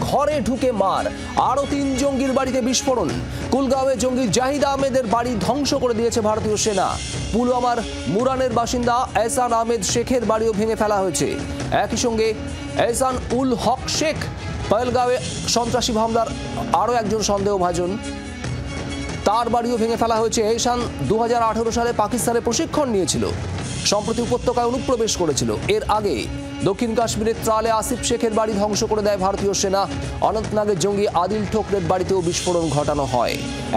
ঘরে ঢুকে মার, আরো 3 জঙ্গির বাড়িতে বিস্ফোরণ। কুলগাঁওয়ে জঙ্গি জাহিদ আহমেদের বাড়ি ধ্বংস করে দিয়েছে ভারতীয় সেনা। পুলওয়ামার মুরানের বাসিন্দা এহসান আহমেদ শেখের বাড়িও ভেঙে ফেলা হয়েছে। একই সঙ্গে এহসান উল হক শেখ পহেলগাঁওয়ে সন্ত্রাসী হামলার আরও একজন সন্দেহভাজন, তার বাড়িও ভেঙে ফেলা হয়েছে। এহসান 2018 সালে পাকিস্তানে প্রশিক্ষণ নিয়েছিল, সম্প্রতি উপত্যকায় অনুপ্রবেশ করেছিল। এর আগে দক্ষিণ কাশ্মীরের ত্রালে আসিফ শেখের বাড়ি ধ্বংস করে দেয় ভারতীয় সেনা। অনন্তনাগের জঙ্গি আদিল ঠোকরের বাড়িতেও বিস্ফোরণ ঘটানো হয়।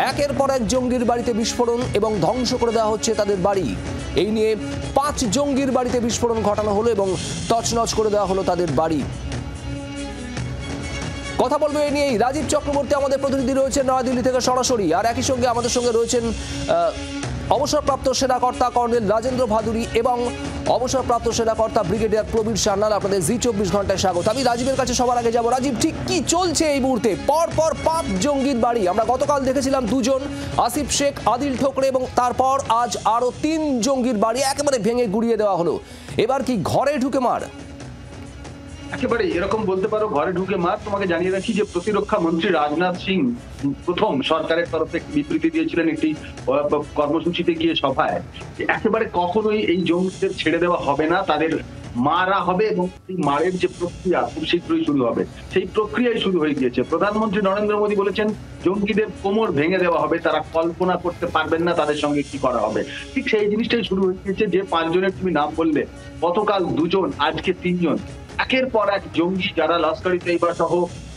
একের পর এক জঙ্গির বাড়িতে বিস্ফোরণ এবং ধ্বংস করে দেওয়া হচ্ছে তাদের বাড়ি। এই নিয়ে 5 জঙ্গির বাড়িতে বিস্ফোরণ ঘটানো হলো এবং তছনছ করে দেওয়া হলো তাদের বাড়ি। কথা বলবো এই নিয়েই রাজীব চক্রবর্তী আমাদের প্রতিনিধি রয়েছেন নয়াদিল্লি থেকে সরাসরি, আর একই সঙ্গে আমাদের সঙ্গে রয়েছেন অবসরপ্রাপ্ত সেনাকর্তা কর্নেল রাজেন্দ্র ভাদুরী এবং অবসরপ্রাপ্ত সেনাকর্তা ব্রিগেডিয়ার প্রবীর সান্যাল। আপনাদের জি 24 ঘন্টায় স্বাগত। আমি রাজীবের কাছে সবার আগে যাব। রাজীব, ঠিক কি চলছে এই মুহূর্তে? পর 5 জঙ্গির বাড়ি, আমরা গতকাল দেখেছিলাম 2 জন, আসিফ শেখ, আদিল ঠোকরে, এবং তারপর আজ আরো 3 জঙ্গির বাড়ি একেবারে ভেঙে গুড়িয়ে দেওয়া হলো। এবার কি ঘরে ঢুকে মার? একেবারে এরকম বলতে পারো, ঘরে ঢুকে মার। তোমাকে জানিয়ে রাখি যে প্রতিরক্ষা মন্ত্রী রাজনাথ সিং প্রথম সরকারের তরফে বিবৃতি দিয়েছিলেন একটি কর্মসূচিতে গিয়ে সভায়, একেবারে কখনোই এই জঙ্গিদের ছেড়ে দেওয়া হবে না, তাদের মারা হবে এবং এই মারের যে প্রক্রিয়া খুব শীঘ্রই শুরু হবে, সেই প্রক্রিয়াই শুরু হয়ে গিয়েছে। প্রধানমন্ত্রী নরেন্দ্র মোদী বলেছেন জঙ্গিদের কোমর ভেঙে দেওয়া হবে, তারা কল্পনা করতে পারবেন না তাদের সঙ্গে কি করা হবে। ঠিক সেই জিনিসটাই শুরু হয়ে গিয়েছে। যে 5 জনের তুমি নাম বললে, গতকাল 2 জন, আজকে 3 জন, একের পর এক জঙ্গি যারা লস্কর-ই-তৈয়বা সহ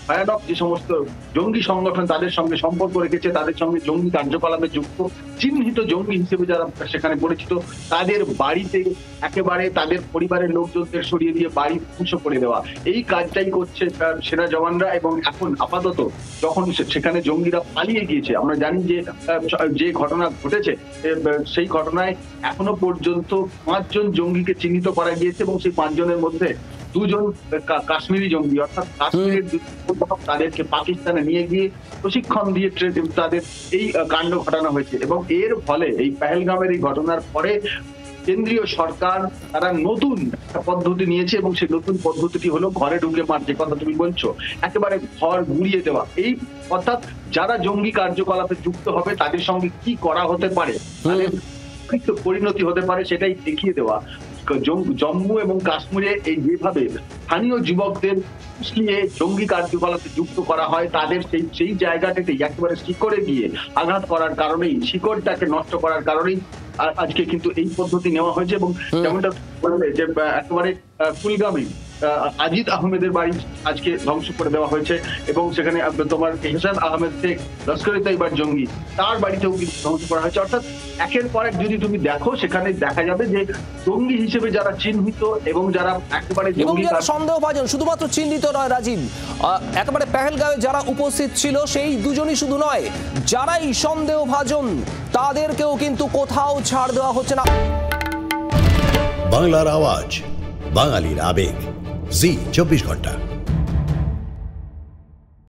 ভয়ানক যে সমস্ত জঙ্গি সংগঠন তাদের সঙ্গে সম্পর্ক রেখেছে, তাদের সঙ্গে জঙ্গি কার্যকলাপে যুক্ত চিহ্নিত জঙ্গি হিসেবে যারা সেখানে পরিচিত, তাদের বাড়িতে একেবারে তাদের পরিবারের লোকজনদের সরিয়ে দিয়ে বাড়ি ধ্বংস করে দেওয়া, এই কাজটাই করছে সেনা জওয়ানরা। এবং এখন আপাতত যখন সেখানে জঙ্গিরা পালিয়ে গিয়েছে, আমরা জানি যে ঘটনা ঘটেছে সেই ঘটনায় এখনো পর্যন্ত 5 জন জঙ্গিকে চিহ্নিত করা গিয়েছে এবং সেই 5 জনের মধ্যে 2 জন কাশ্মীরি জঙ্গি, অর্থাৎ কাশ্মীরের তাদেরকে পাকিস্তানে নিয়ে গিয়ে প্রশিক্ষণ দিয়ে তাদের এই কাণ্ড ঘটানো হয়েছে। এবং এর ফলে এই পহেলগাঁওয়ের এই ঘটনার পরে কেন্দ্রীয় সরকার তারা নতুন একটা পদ্ধতি নিয়েছে এবং সেই নতুন পদ্ধতিটি হলো ঘরে ঢুকে মার, যে কথা তুমি বলছো, একেবারে ঘর গুড়িয়ে দেওয়া। এই অর্থাৎ যারা জঙ্গি কার্যকলাপে যুক্ত হবে তাদের সঙ্গে কি করা হতে পারে, তাদের পরিণতি হতে পারে, সেটাই দেখিয়ে দেওয়া। জম্মু এবং কাশ্মীরে এই যেভাবে স্থানীয় যুবকদের ফুসলিয়ে জঙ্গি কার্যকলাপে যুক্ত করা হয়, তাদের সেই জায়গাটাতে একেবারে শিকড়ে গিয়ে আঘাত করার কারণেই, শিকড়টাকে নষ্ট করার কারণেই আজকে কিন্তু এই পদ্ধতি নেওয়া হয়েছে। এবং যেমনটা বললে যে একেবারে কুলগামে আজিদ আহমেদের বাড়ি আজকে ধ্বংস করে দেওয়া হয়েছে এবং সেখানে তোমার এহসান আহমেদ শেখ লস্কর-ই-তৈয়বার জঙ্গি, তার বাড়িতেও কিন্তু ধ্বংস করা হয়েছে। অর্থাৎ একের পর এক যদি তুমি দেখো, সেখানে দেখা যাবে যে জঙ্গি হিসেবে যারা চিহ্নিত এবং যারা একেবারে সন্দেহভাজন, শুধুমাত্র চিহ্নিত নয় রাজীব, একেবারে পহেলগাঁওয়ে যারা উপস্থিত ছিল সেই 2 জনই শুধু নয়, যারাই সন্দেহভাজন তাদেরকেও কিন্তু কোথাও ছাড় দেওয়া হচ্ছে না। বাংলার আওয়াজ, বাঙালির আবেগ, জি 24 ঘন্টা।